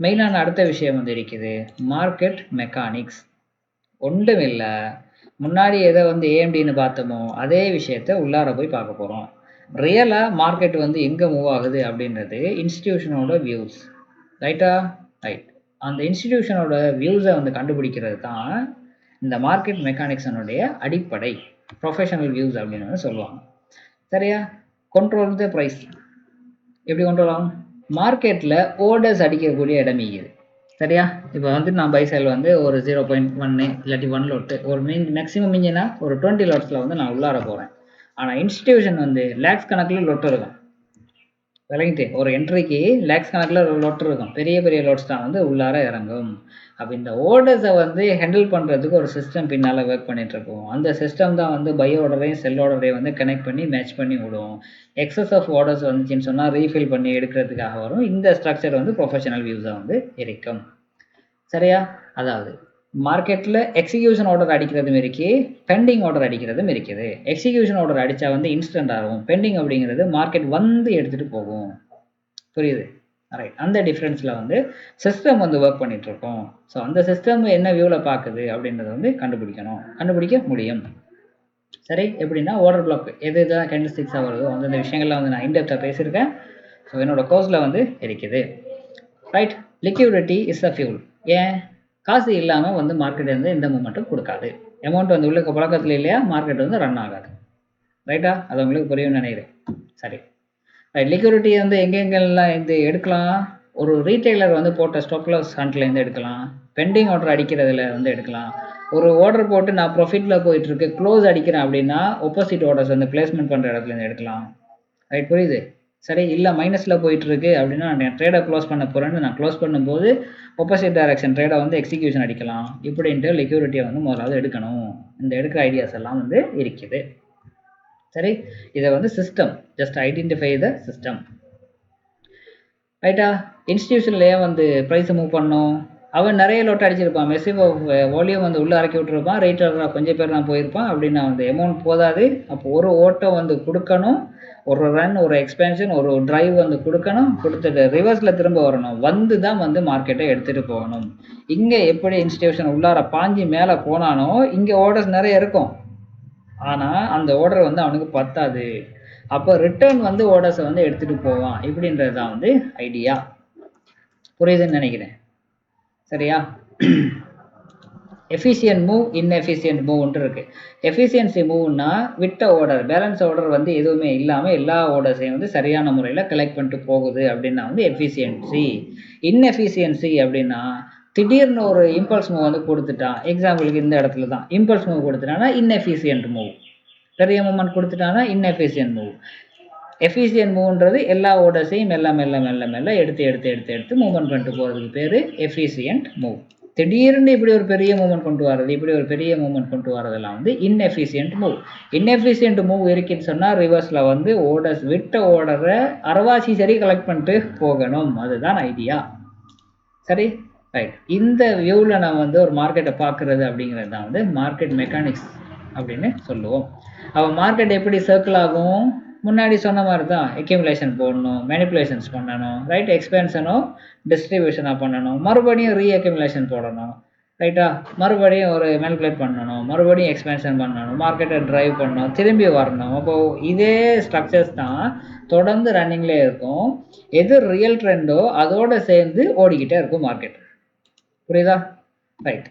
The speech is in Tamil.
மெயினான அடுத்த விஷயம் வந்து இருக்குது மார்க்கெட் மெக்கானிக்ஸ். ஒன்றும் இல்லை, முன்னாடி எதை வந்து ஏஎம்டின்னு பார்த்தோமோ அதே விஷயத்த உள்ளார போய் பார்க்க போகிறோம். ரியலாக மார்க்கெட் வந்து எங்கே மூவ் ஆகுது அப்படின்றது இன்ஸ்டிடியூஷனோட வியூஸ். ரைட்டா? ரைட். அந்த இன்ஸ்டிடியூஷனோட வியூஸை வந்து கண்டுபிடிக்கிறது தான் இந்த மார்க்கெட் மெக்கானிக்ஸனுடைய அடிப்படை. ப்ரொஃபஷனல் வியூஸ் அப்படின்னு சொல்லுவாங்க. சரியா? Control the price. எப்படி கண்ட்ரோல் ஆகும்? மார்க்கெட்டில் ஓர்டர்ஸ் அடிக்கக்கூடிய இடம் இருக்குது. சரியா? இப்போ வந்து நான் பை சைடில் வந்து ஒரு 0.1 இல்லாட்டி 1 லோட்டு ஒரு மேக்ஸிமம் மிஞ்சினா ஒரு 20 லோட்ஸில் வந்து நான் உள்ளார போகிறேன். ஆனால் இன்ஸ்டிடியூஷன் வந்து லேக்ஸ் கணக்கில் லொட்டு இருக்கும். விளங்கிட்டு ஒரு என்ட்ரிக்கு லேக்ஸ் கணக்கில் லோட் இருக்கும். பெரிய பெரிய லோட்ஸ் தான் வந்து உள்ளார இறங்கும். அப்போ இந்த ஓர்டர்ஸை வந்து ஹேண்டில் பண்ணுறதுக்கு ஒரு சிஸ்டம் பின்னால் ஒர்க் பண்ணிகிட்ருக்கோம். அந்த சிஸ்டம் தான் வந்து பை ஆர்டரையும் செல் ஆர்டரையும் வந்து கனெக்ட் பண்ணி மேட்ச் பண்ணி விடும். எக்ஸஸ் ஆஃப் ஆர்டர்ஸ் வந்துச்சுன்னு சொன்னால் ரீஃபில் பண்ணி எடுக்கிறதுக்காக வரும். இந்த ஸ்ட்ரக்சர் வந்து ப்ரொஃபஷனல் வியூஸை வந்து இருக்கும். சரியா? அதாவது மார்க்கெட்டில் எக்ஸிக்யூஷன் ஆர்டர் அடிக்கிறதும் இருக்கு, பெண்டிங் ஆர்டர் அடிக்கிறதும் இருக்குது. எக்ஸிக்யூஷன் ஆர்டர் அடித்தா வந்து இன்ஸ்டன்ட் ஆகும். பெண்டிங் அப்படிங்கிறது மார்க்கெட் வந்து எடுத்துகிட்டு போகும். புரியுது? ரைட். அந்த டிஃப்ரென்ஸில் வந்து சிஸ்டம் வந்து ஒர்க் பண்ணிகிட்ருக்கோம். ஸோ அந்த சிஸ்டம் என்ன வியூவில் பார்க்குது அப்படின்றத வந்து கண்டுபிடிக்க முடியும். சரி, எப்படின்னா ஆர்டர் பிளாக் எது எதாவது கேண்டில்ஸ்டிக்ஸாக வருதோ அந்தந்த விஷயங்கள்லாம் வந்து நான் இன்டெப்த்தாக பேசியிருக்கேன். ஸோ என்னோட கோர்ஸில் வந்து இருக்குது. Right. Liquidity is a fuel. ஏன்? காசு இல்லாமல் வந்து மார்க்கெட் வந்து எந்த மூமெண்ட்டும் கொடுக்காது. அமௌண்ட் வந்து உள்ள பழக்கத்தில் இல்லையா, மார்க்கெட் வந்து ரன் ஆகாது. ரைட்டா? அது உங்களுக்கு புரியும்னு நினைக்கிறேன். சரி, ரைட். லிக்விடிட்டி வந்து எங்கெங்கெல்லாம் இது எடுக்கலாம்? ஒரு ரீட்டைலர் வந்து போட்ட ஸ்டாப் லாஸ் ஹண்ட்லேருந்து எடுக்கலாம். பெண்டிங் ஆர்டர் அடிக்கிறதுல வந்து எடுக்கலாம். ஒரு ஆர்டர் போட்டு நான் ப்ராஃபிட்டில் போயிட்டுருக்கு, க்ளோஸ் அடிக்கிறேன் அப்படின்னா ஒப்போசிட் ஆர்டர்ஸ் வந்து பிளேஸ்மெண்ட் பண்ணுற இடத்துலேருந்து எடுக்கலாம். ரைட், புரியுது? சரி, இல்லை மைனஸில் போயிட்டுருக்கு அப்படின்னா நான் ட்ரேடை க்ளோஸ் பண்ண போகிறேன்னு நான் க்ளோஸ் பண்ணும்போது ஆப்போசிட் டைரக்ஷன் ட்ரேடை வந்து எக்ஸிக்யூஷன் அடிக்கலாம். இப்படின்ட்டு லிக்விடிட்டியை வந்து முதலாவது எடுக்கணும். இந்த எடுக்கிற ஐடியாஸ் எல்லாம் வந்து இருக்குது. சரி, இதை வந்து system just identify the system. ரைட்டா? இன்ஸ்டிடியூஷன்லேயே வந்து ப்ரைஸை மூவ் பண்ணணும். அவன் நிறைய லோட் அடிச்சிருப்பான், மெசிவ் வால்யூம் வந்து உள்ளே இறக்கி விட்டுருப்பான். ரேட்டர் கொஞ்சம் பேர் தான் போயிருப்பான். அப்படின்னா வந்து அமௌண்ட் போதாது. அப்போ ஒரு ஓட்டம் வந்து கொடுக்கணும், ஒரு ரன், ஒரு எக்ஸ்பென்ஷன், ஒரு டிரைவ் வந்து கொடுக்கணும். கொடுத்துட்டு ரிவர்ஸில் திரும்ப வரணும். வந்து தான் வந்து மார்க்கெட்டை எடுத்துகிட்டு போகணும். இங்கே எப்படி இன்ஸ்டிடியூஷன் உள்ளார பாஞ்சி மேலே போனானோ இங்கே ஆர்டர்ஸ் நிறைய இருக்கும். ஆனால் அந்த ஆர்டர் வந்து அவனுக்கு பத்தாது. அப்போ ரிட்டர்ன் வந்து ஆர்டர்ஸை வந்து எடுத்துகிட்டு போவான். இப்படின்றது தான் வந்து ஐடியா. புரியுதுன்னு நினைக்கிறேன். சரியா? எஃபிஷியன்ட் மூவ், இன்எஃபிஷியன்ட் மூவ்ன்ட்டு இருக்குது. எஃபிஷியன்சி மூவ்னா விட்ட ஆர்டர், பேலன்ஸ் ஆர்டர் வந்து எதுவுமே இல்லாமல் எல்லா ஆர்டர்ஸையும் வந்து சரியான முறையில் கலெக்ட் பண்ணிட்டு போகுது அப்படின்னா வந்து எஃபிஷியன்சி. இன்எஃபிஷியன்சி அப்படின்னா திடீர்னு ஒரு இம்பல்ஸ் மூவ் வந்து கொடுத்துட்டான். எக்ஸாம்பிளுக்கு இந்த இடத்துல தான் இம்பல்ஸ் மூவ் கொடுத்துட்டான்னா இன்எஃபிஷியன்ட் மூவ். பெரிய மூவ்மெண்ட் கொடுத்துட்டானா இன்எஃபிஷியன்ட் மூவ். எஃபிஷியன்ட் மூவ்ன்றது எல்லா ஆர்டர்ஸையும் மெல்ல மெல்ல மெல்ல மெல்ல எடுத்து மூவ்மெண்ட் பண்ணிட்டு போகிறதுக்கு பேர் எஃபிஷியன்ட் மூவ். திடீர்னு இப்படி ஒரு பெரிய மூவ்மெண்ட் கொண்டு வரது, இப்படி ஒரு பெரிய மூவ்மெண்ட் கொண்டு வரதெல்லாம் வந்து இன்எஃபிஷியன்ட் மூவ். இன்எஃபிஷியன்ட் மூவ் இருக்குன்னு சொன்னால் ரிவர்ஸில் வந்து ஆர்டர்ஸ் விட்ட ஆர்டரை அரைவாசி சரி கலெக்ட் பண்ணிட்டு போகணும். அதுதான் ஐடியா. சரி, ரைட். இந்த வியூவில் நம்ம வந்து ஒரு மார்க்கெட்டை பார்க்குறது அப்படிங்கிறது தான் வந்து மார்க்கெட் மெக்கானிக்ஸ் அப்படின்னு சொல்லுவோம். அப்போ மார்க்கெட் எப்படி சர்க்கிள் ஆகும்? முன்னாடி சொன்ன மாதிரி தான் அக்யூமுலேஷன் போடணும், மேனிப்புலேஷன்ஸ் பண்ணணும், ரைட், எக்ஸ்பென்ஷனும் டிஸ்ட்ரிபியூஷனாக பண்ணணும், மறுபடியும் ரீஅக்யூமுலேஷன் போடணும், ரைட்டா, மறுபடியும் ஒரு மேனிப்புலேட் பண்ணணும், மறுபடியும் எக்ஸ்பென்ஷன் பண்ணணும், மார்க்கெட்டை ட்ரைவ் பண்ணணும், திரும்பி வரணும். அப்போது இதே ஸ்ட்ரக்சர்ஸ் தான் தொடர்ந்து ரன்னிங்லேயே இருக்கும். எது ரியல் ட்ரெண்டோ அதோடு சேர்ந்து ஓடிக்கிட்டே இருக்கும் மார்க்கெட். புரியுதா? ரைட்.